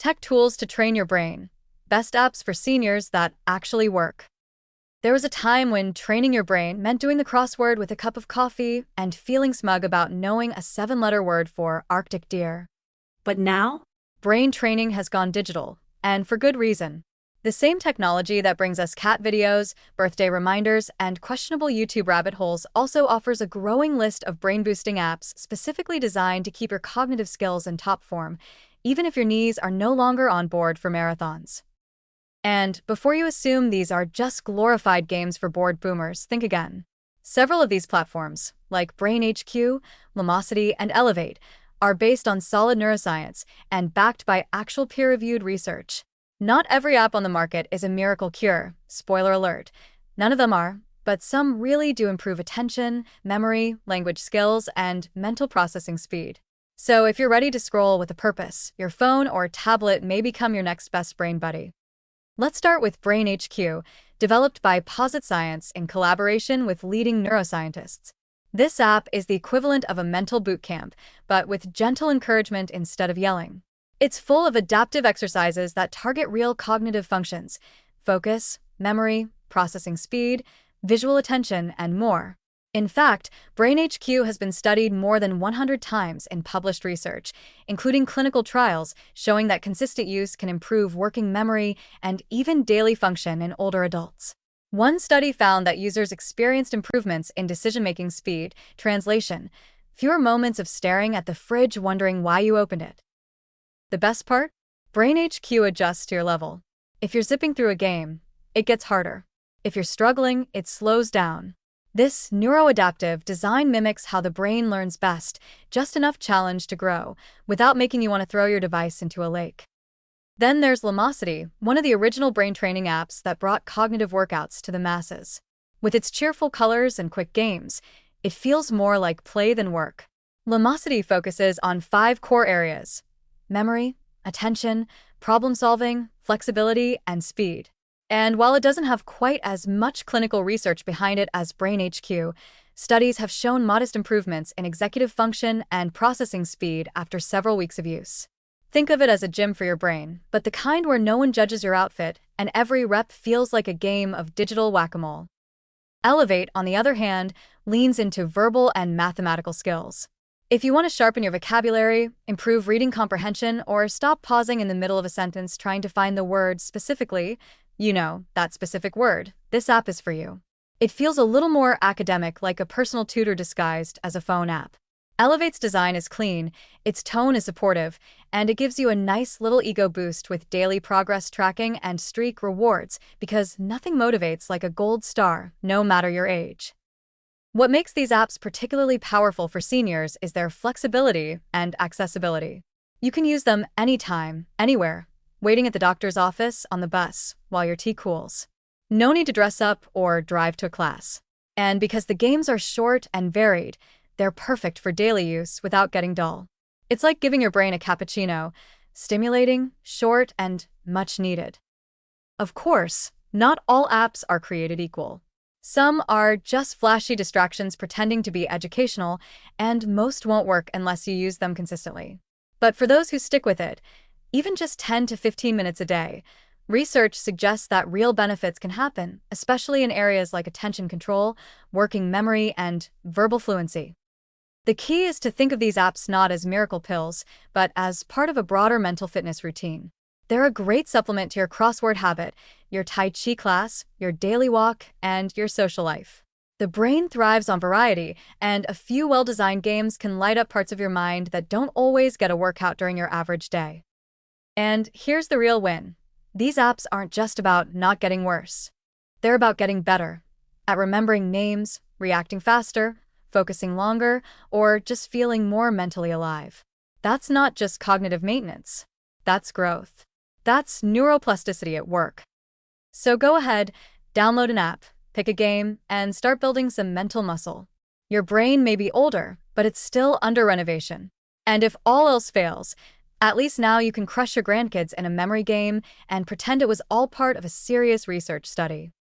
Tech tools to train your brain. Best apps for seniors that actually work. There was a time when training your brain meant doing the crossword with a cup of coffee and feeling smug about knowing a 7-letter word for Arctic deer. But now, Brain training has gone digital, and for good reason. The same technology that brings us cat videos, birthday reminders, and questionable YouTube rabbit holes also offers a growing list of brain-boosting apps specifically designed to keep your cognitive skills in top form, even if your knees are no longer on board for marathons. And before you assume these are just glorified games for bored boomers, think again. Several of these platforms, like BrainHQ, Lumosity, and Elevate, are based on solid neuroscience and backed by actual peer-reviewed research. Not every app on the market is a miracle cure, spoiler alert. None of them are, but some really do improve attention, memory, language skills, and mental processing speed. So if you're ready to scroll with a purpose, your phone or tablet may become your next best brain buddy. Let's start with BrainHQ, developed by Posit Science in collaboration with leading neuroscientists. This app is the equivalent of a mental boot camp, but with gentle encouragement instead of yelling. It's full of adaptive exercises that target real cognitive functions: focus, memory, processing speed, visual attention, and more. In fact, BrainHQ has been studied more than 100 times in published research, including clinical trials showing that consistent use can improve working memory and even daily function in older adults. One study found that users experienced improvements in decision-making speed, translation, fewer moments of staring at the fridge wondering why you opened it. The best part? BrainHQ adjusts to your level. If you're zipping through a game, it gets harder. If you're struggling, it slows down. This neuroadaptive design mimics how the brain learns best, just enough challenge to grow, without making you want to throw your device into a lake. Then there's Lumosity, one of the original brain training apps that brought cognitive workouts to the masses. With its cheerful colors and quick games, it feels more like play than work. Lumosity focuses on 5 core areas: memory, attention, problem-solving, flexibility, and speed. And while it doesn't have quite as much clinical research behind it as BrainHQ, studies have shown modest improvements in executive function and processing speed after several weeks of use. Think of it as a gym for your brain, but the kind where no one judges your outfit and every rep feels like a game of digital whack-a-mole. Elevate, on the other hand, leans into verbal and mathematical skills. If you want to sharpen your vocabulary, improve reading comprehension, or stop pausing in the middle of a sentence trying to find the word specifically, that specific word, this app is for you. It feels a little more academic, like a personal tutor disguised as a phone app. Elevate's design is clean, its tone is supportive, and it gives you a nice little ego boost with daily progress tracking and streak rewards, because nothing motivates like a gold star, no matter your age. What makes these apps particularly powerful for seniors is their flexibility and accessibility. You can use them anytime, anywhere, waiting at the doctor's office, on the bus, while your tea cools. No need to dress up or drive to a class. And because the games are short and varied, they're perfect for daily use without getting dull. It's like giving your brain a cappuccino: stimulating, short, and much needed. Of course, not all apps are created equal. Some are just flashy distractions pretending to be educational, and most won't work unless you use them consistently. But for those who stick with it, even just 10 to 15 minutes a day, research suggests that real benefits can happen, especially in areas like attention control, working memory, and verbal fluency. The key is to think of these apps not as miracle pills, but as part of a broader mental fitness routine. They're a great supplement to your crossword habit, your Tai Chi class, your daily walk, and your social life. The brain thrives on variety, and a few well-designed games can light up parts of your mind that don't always get a workout during your average day. And here's the real win. These apps aren't just about not getting worse. They're about getting better at remembering names, reacting faster, focusing longer, or just feeling more mentally alive. That's not just cognitive maintenance. That's growth. That's neuroplasticity at work. So go ahead, download an app, pick a game, and start building some mental muscle. Your brain may be older, but it's still under renovation. And if all else fails, at least now you can crush your grandkids in a memory game and pretend it was all part of a serious research study.